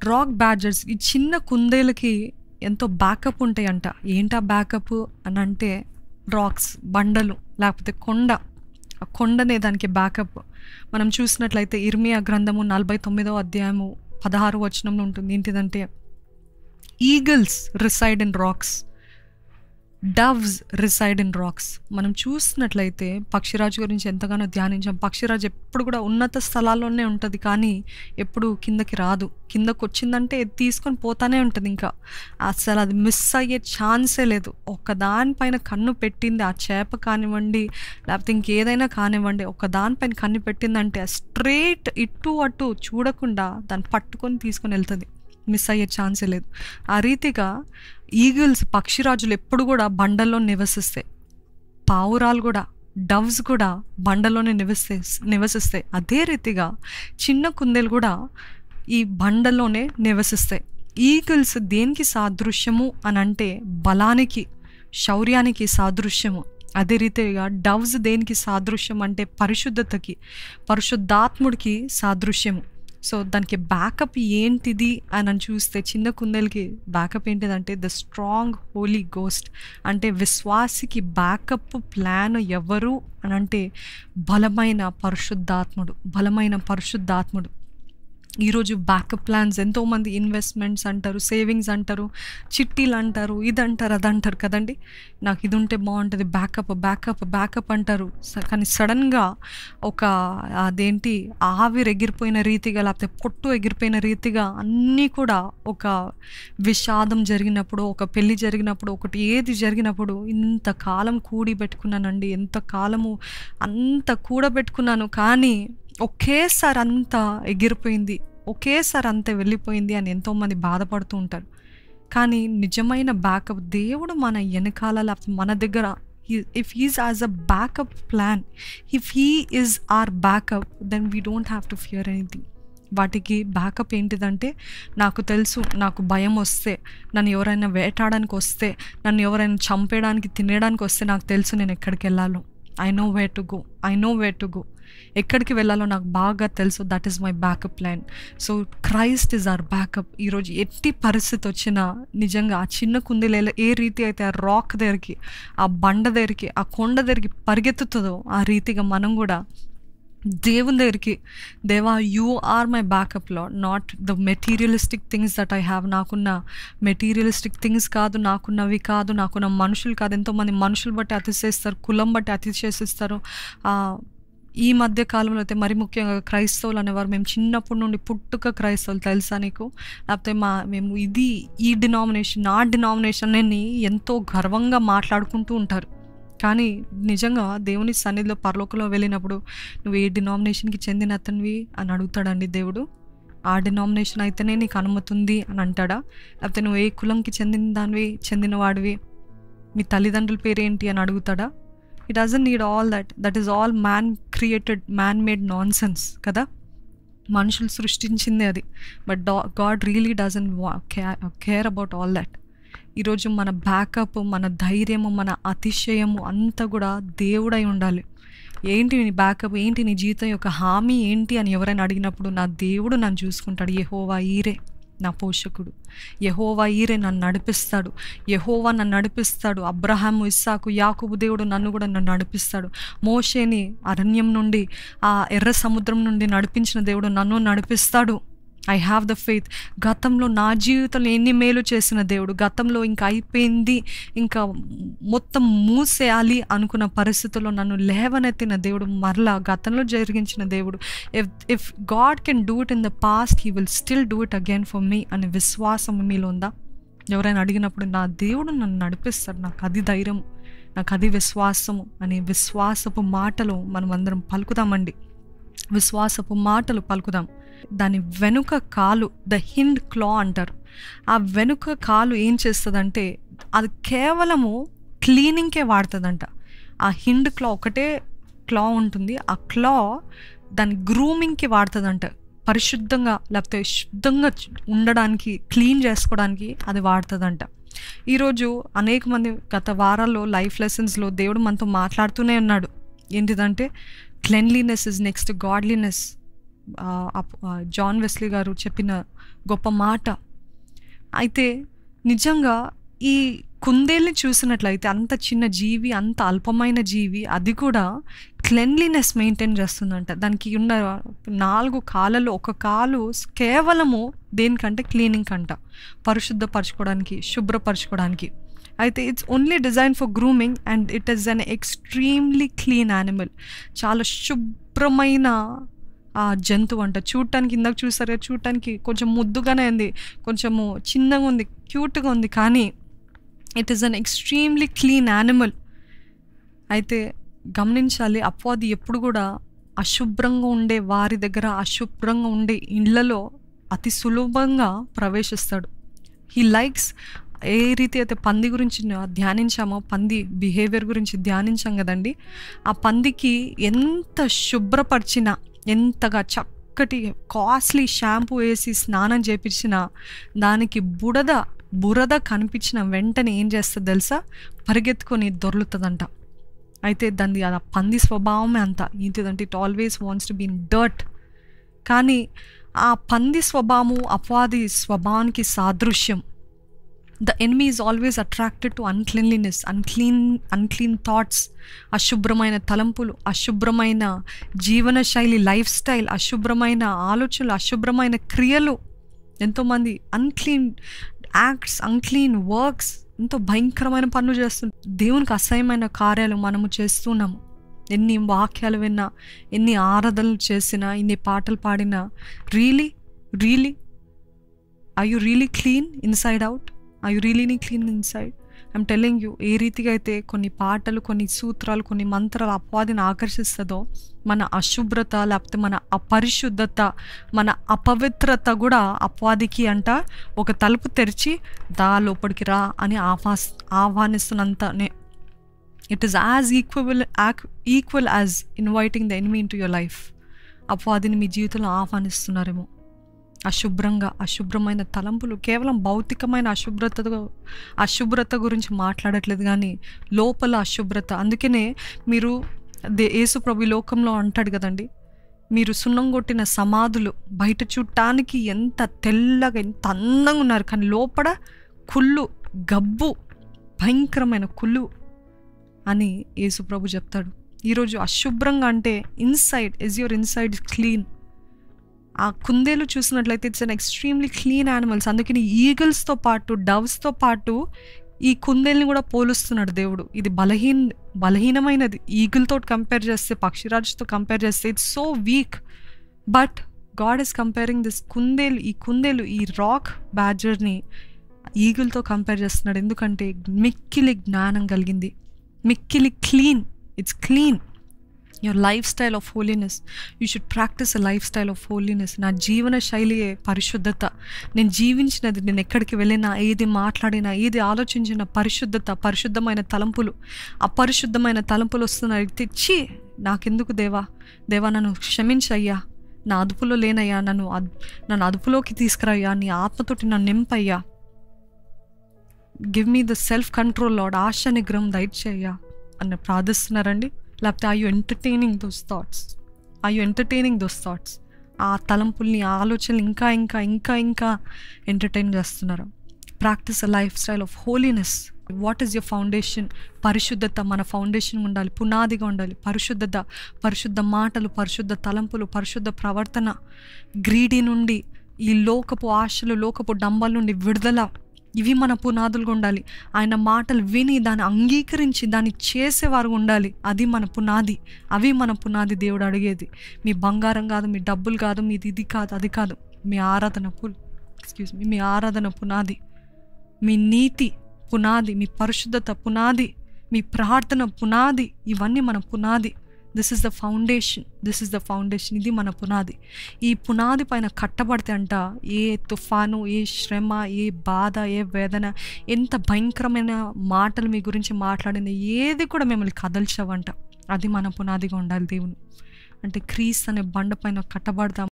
Rock badgers ఈ చిన్న కుందేలకి ఎంతో బ్యాకప్ ఉంటాయంట. ఏంటా బ్యాకప్ అని అంటే రాక్స్, బండలు, లేకపోతే కొండ. ఆ కొండనే దానికి బ్యాకప్. మనం చూసినట్లయితే ఇర్మియా గ్రంథము 49వ అధ్యాయము 16వ వచనంలో ఉంటుంది. ఏంటిదంటే eagles reside in rocks, doves reside in rocks. మనం చూసినట్లయితే పక్షిరాజు గురించి ఎంతగానో ధ్యానించాం. పక్షిరాజు ఎప్పుడు కూడా ఉన్నత స్థలాల్లోనే ఉంటుంది, కానీ ఎప్పుడు కిందకి రాదు. కిందకు వచ్చిందంటే తీసుకొని పోతానే ఉంటుంది. ఇంకా అసలు అది మిస్ అయ్యే ఛాన్సే లేదు. దానిపైన కన్ను పెట్టింది, ఆ చేప కానివ్వండి లేకపోతే ఇంకేదైనా కానివ్వండి, దానిపైన కన్ను పెట్టిందంటే స్ట్రైట్ ఇటు అటు చూడకుండా దాన్ని పట్టుకొని తీసుకొని వెళ్తుంది. మిస్ అయ్యే ఛాన్సే లేదు. ఆ రీతిగా ఈగిల్స్, పక్షిరాజులు ఎప్పుడు కూడా బండల్లో నివసిస్తాయి. పావురాలు కూడా, డవ్స్ కూడా బండలోనే నివసిస్తాయి. అదే రీతిగా చిన్న కుందేలు కూడా ఈ బండలోనే నివసిస్తాయి. ఈగిల్స్ దేనికి సాదృశ్యము అని అంటే బలానికి, శౌర్యానికి సాదృశ్యము. అదే రీతిగా డవ్స్ దేనికి సాదృశ్యం అంటే పరిశుద్ధతకి, పరిశుద్ధాత్ముడికి సాదృశ్యము. సో దానికి బ్యాకప్ ఏంటిది అని చూస్తే చిన్న కుందేలకి బ్యాకప్ ఏంటిదంటే ద స్ట్రాంగ్ హోలీ గోస్ట్. అంటే విశ్వాసికి బ్యాకప్ ప్లాన్ ఎవరు అని అంటే బలమైన పరిశుద్ధాత్ముడు. ఈరోజు బ్యాకప్ ప్లాన్స్ ఎంతోమంది ఇన్వెస్ట్మెంట్స్ అంటారు, సేవింగ్స్ అంటారు, చిట్టీలు అంటారు, ఇదంటారు అదంటారు కదండి. నాకు ఇది ఉంటే బాగుంటుంది, బ్యాకప్ అంటారు. కానీ సడన్గా అదేంటి ఆవిరి ఎగిరిపోయిన రీతిగా లేకపోతే పొట్టు ఎగిరిపోయిన రీతిగా అన్నీ కూడా ఒక విషాదం జరిగినప్పుడు, ఒక పెళ్ళి జరిగినప్పుడు, ఒకటి ఏది జరిగినప్పుడు ఇంతకాలం కూడబెట్టుకున్నానండి, అంత కూడబెట్టుకున్నాను, కానీ ఒకేసారి అంతా ఎగిరిపోయింది, ఒకేసారి అంతా వెళ్ళిపోయింది అని ఎంతోమంది బాధపడుతూ ఉంటారు. కానీ నిజమైన బ్యాకప్ దేవుడు మన వెనకాల లేకపోతే మన దగ్గర, if he's as a backup plan, if he is our backup, then we don't have to fear anything. వాటికి బ్యాకప్ ఏంటిదంటే నాకు తెలుసు, నాకు భయం వస్తే, నన్ను ఎవరైనా వేటాడడానికి వస్తే, నన్ను ఎవరైనా చంపేయడానికి తినేయడానికి వస్తే నాకు తెలుసు నేను ఎక్కడికి వెళ్ళాలో. I know where to go. ఎక్కడికి వెళ్ళాలో నాకు బాగా తెలుసు. That is my backup plan. So Christ is our backup. ఈరోజు ఎట్టి పరిస్థితి వచ్చినా నిజంగా ఆ చిన్న కుందేలు ఏ రీతి అయితే ఆ రాక్ దగ్గరికి, ఆ బండ దగ్గరికి, ఆ కొండ దగ్గరికి పరిగెత్తుతుందో ఆ రీతిగా మనం కూడా దేవుని దగ్గరికి, దేవా you are my backup lord, not the materialistic things that I have. నాకున్న మెటీరియలిస్టిక్ థింగ్స్ కాదు, నాకున్నవి కాదు, నాకున్న మనుషులు కాదు. ఎంతోమంది మనుషులు బట్టి అతిశయిస్తారు, కులం బట్టి అతిశయిస్తారు. ఈ మధ్య కాలంలో అయితే మరి ముఖ్యంగా క్రైస్తవులు అనేవారు, మేము చిన్నప్పటి నుండి పుట్టుక క్రైస్తవులు తెలుసా నీకు, లేకపోతే మేము ఈ డినామినేషన్, ఆ డినామినేషన్ అని ఎంతో గర్వంగా మాట్లాడుకుంటూ ఉంటారు. కానీ నిజంగా దేవుని సన్నిధిలో పరలోకంలో వెళ్ళినప్పుడు నువ్వు ఏ డినామినేషన్కి చెందిన అతనివి అని అడుగుతాడండి దేవుడు. ఆ డినామినేషన్ అయితేనే నీకు అనుమతి ఉంది అని అంటాడా? లేకపోతే నువ్వు ఏ కులంకి చెందిన వాడివి, మీ తల్లిదండ్రుల పేరేంటి అని అడుగుతాడా? He doesn't need all that. That is all man-made nonsense కదా. మనుషులు సృష్టించిందే అది. But God really doesn't care about all that. ఈరోజు మన బ్యాకప్, మన ధైర్యము, మన అతిశయము అంతా కూడా దేవుడై ఉండాలి. ఏంటి నీ బ్యాకప్, ఏంటి నీ జీవితం యొక్క హామీ ఏంటి అని ఎవరైనా అడిగినప్పుడు నా దేవుడు నన్ను చూసుకుంటాడు. యెహోవా ఈరే నా పోషకుడు, యెహోవా ఈరే నన్ను నడిపిస్తాడు. అబ్రహాము, ఇస్సాకు, యాకోబు దేవుడు నన్ను కూడా నడిపిస్తాడు. మోషేని అరణ్యం నుండి, ఆ ఎర్ర సముద్రం నుండి నడిపించిన దేవుడు నన్ను నడిపిస్తాడు. I have the faith. గతంలో నా జీవితంలో ఎన్ని మేలు చేసిన దేవుడు, గతంలో ఇంకా అయిపోయింది, ఇంకా మొత్తం మూసేయాలి అనుకున్న పరిస్థితుల్లో నన్ను లేవనెత్తిన దేవుడు, మరలా గతంలో జరిగించిన దేవుడు. If God can do it in the past, he will still do it again for me అనే విశ్వాసం మీలో ఉందా? ఎవరైనా అడిగినప్పుడు నా దేవుడు నన్ను నడిపిస్తాడు, నాకు అది ధైర్యం, నాకు అది విశ్వాసము అనే విశ్వాసపు మాటలు మనం అందరం పలుకుదామండి. విశ్వాసపు మాటలు పలుకుదాం. దాని వెనుక కాలు, ద హిండ్ క్లా అంటారు. ఆ వెనుక కాలు ఏం చేస్తుందంటే అది కేవలము క్లీనింగ్కే వాడుతుందంట. ఆ హిండ్ క్లా ఒకటే క్లా ఉంటుంది. ఆ క్లా దాని గ్రూమింగ్కి వాడుతుందంట. పరిశుద్ధంగా లేకపోతే శుద్ధంగా ఉండడానికి, క్లీన్ చేసుకోవడానికి అది వాడుతుందంట. ఈరోజు అనేక మంది గత వారాల్లో లైఫ్ లెసన్స్లో దేవుడు మనతో మాట్లాడుతూనే ఉన్నాడు. ఏంటిదంటే cleanliness is next godliness. John Wesley గారు చెప్పిన గొప్ప మాట. అయితే నిజంగా ఈ కుందేల్ని చూసినట్లయితే అంత చిన్న జీవి, అంత అల్పమైన జీవి, అది కూడా క్లెన్లీనెస్ మెయింటైన్ చేస్తుందంట. దానికి ఉన్న 4 కాళ్ళలో ఒక కాలు కేవలము దేనికంటే క్లీనింగ్ కంట, పరిశుద్ధపరచుకోవడానికి, శుభ్రపరచుకోవడానికి. అయితే it's only design for grooming and it is an extremely clean animal. చాలా శుభ్రమైన జంతువు అంట. చూడటానికి, ఇందాక చూసారు కదా, చూడటానికి కొంచెం ముద్దుగానే ఉంది, కొంచెము చిన్నగా ఉంది, క్యూట్గా ఉంది, కానీ it is an extremely clean animal. అయితే గమనించాలి, అపవాది ఎప్పుడు కూడా అశుభ్రంగా ఉండే వారి దగ్గర, అశుభ్రంగా ఉండే ఇళ్లలో అతి సులభంగా ప్రవేశిస్తాడు. హీ లైక్స్, ఏ రీతి అయితే పంది గురించి ధ్యానించామో, పంది బిహేవియర్ గురించి ధ్యానించాం కదండి, ఆ పందికి ఎంత శుభ్రపరిచినా, ఎంతగా చక్కటి కాస్ట్లీ షాంపూ వేసి స్నానం చేపించినా, దానికి బురద కనిపించిన వెంటనే ఏం చేస్తుంది తెలుసా, పరిగెత్తుకొని దొర్లుతుందంట. అయితే దాన్ని ఆ పంది స్వభావమే అంత ఏంటిదంటే it always wants to be in dirt. కానీ ఆ పంది స్వభావము అపవాది స్వభావానికి సాదృశ్యం. The enemy is always attracted to uncleanliness, unclean thoughts, అశుభ్రమైన తలంపులు, అశుభ్రమైన జీవన శైలి, లైఫ్ స్టైల్, అశుభ్రమైన ఆలోచనలు, అశుభ్రమైన క్రియలు. ఎంతోమంది అన్క్లీన్ యాక్ట్స్, అన్క్లీన్ వర్క్స్, ఎంతో భయంకరమైన పనులు చేస్తున్నాం. దేవునికి అసహ్యమైన కార్యాలు మనము చేస్తున్నాము. ఎన్ని వాక్యాలు విన్నా, ఎన్ని ఆరాధనలు చేసినా, ఎన్ని పాటలు పాడినా, really are you really clean inside out? Are you really clean inside? I'm telling you, ఏ రీతిగా అయితే కొన్ని పాటలు, కొన్ని సూత్రాలు, కొన్ని మంత్రాలు అపవాదిని ఆకర్షిస్తుందో, మన అశుభ్రత లేకపోతే మన అపరిశుద్ధత, మన అపవిత్రత కూడా అపవాదికి అంట ఒక తలుపు తెరిచి లోపలికి రా అని ఆహ్వానిస్తున్నంతనే. It is as equal as inviting the enemy into your life. అపవాదిని మీ జీవితంలో ఆహ్వానిస్తున్నారేమో. అశుభ్రమైన తలంపులు, కేవలం భౌతికమైన అశుభ్రత గురించి మాట్లాడట్లేదు, కానీ లోపల అశుభ్రత. అందుకనే మీరు యేసు ప్రభు లోకంలో అంటాడు కదండి, మీరు సున్నం కొట్టిన సమాధులు బయట చూడటానికి ఎంత తెల్లగా, ఎంత అందంగా ఉన్నారు, కానీ లోపల కుళ్ళు, గబ్బు, భయంకరమైన కుళ్ళు అని యేసు ప్రభు చెప్తాడు. ఈరోజు అశుభ్రంగా అంటే యువర్ ఇన్సైడ్ క్లీన్. ఆ కుందేలు చూసినట్లయితే it's an extremely clean animals. అందుకని ఈగల్స్తో పాటు, డవ్స్తో పాటు ఈ కుందేల్ని కూడా పోలుస్తున్నాడు దేవుడు. ఇది బలహీనమైనది. ఈగిల్తో కంపేర్ చేస్తే, పక్షిరాజుతో కంపేర్ చేస్తే it's so weak. But God is comparing this కుందేలు, ఈ రాక్ బ్యాడ్జర్ని ఈగిల్తో కంపేర్ చేస్తున్నాడు. ఎందుకంటే మిక్కిలి జ్ఞానం కలిగింది, మిక్కిలి clean. It's clean. your lifestyle of holiness, you should practice a lifestyle of holiness. నా జీవన శైలియే పరిశుద్ధత. నేను జీవించినది, నేను ఎక్కడికి వెళ్ళినా, ఏది మాట్లాడినా, ఏది ఆలోచించినా పరిశుద్ధత, పరిశుద్ధమైన తలంపులు. అపరిశుద్ధమైన తలంపులు వస్తున్నాయి, తెచ్చి నాకెందుకు దేవా నన్ను క్షమించయ్యా, నా అదుపులో లేనయ్యా, నన్ను అదుపులోకి తీసుకురయ్యా, నీ ఆత్మతోటి నన్ను నింపయ్యా, give me the self control Lord, ఆశ నిగ్రహం దయచేయ్యా అని ప్రార్థిస్తున్నారండి. లేకపోతే are you entertaining those thoughts? ఆ తలంపుల్ని, ఆ ఆలోచనలు ఇంకా ఎంటర్టైన్ చేస్తున్నారు. Practice a life style of holiness. What is your foundation? పరిశుద్ధత మన ఫౌండేషన్ ఉండాలి, పునాదిగా ఉండాలి. పరిశుద్ధత, పరిశుద్ధ మాటలు, పరిశుద్ధ తలంపులు, పరిశుద్ధ ప్రవర్తన. గ్రీడీ నుండి, ఈ లోకపు ఆశలు, లోకపు డంబాల నుండి విడుదల. ఇవి మన పునాదులుగా ఉండాలి. ఆయన మాటలు విని దాన్ని అంగీకరించి దాన్ని చేసేవారు ఉండాలి. అది మన పునాది. అవి మన పునాది. దేవుడు అడిగేది మీ బంగారం కాదు, మీ డబ్బులు కాదు, మీది ఇది కాదు, అది కాదు. మీ ఆరాధన పునాది, మీ నీతి పునాది, మీ పరిశుద్ధత పునాది, మీ ప్రార్థన పునాది. ఇవన్నీ మన పునాది. This is the foundation. ఇది మన పునాది. ఈ పునాది పైన కట్టబడితే అంట ఏ తుఫాను, ఏ శ్రమ, ఏ బాధ, ఏ వేదన, ఎంత భయంకరమైన మాటలు మీ గురించి మాట్లాడిన ఏది కూడా మిమ్మల్ని కదల్చవంట. అది మన పునాదిగా ఉండాలి. దేవుని అంటే క్రీస్తు అనే బండ పైన కట్టబడతాం.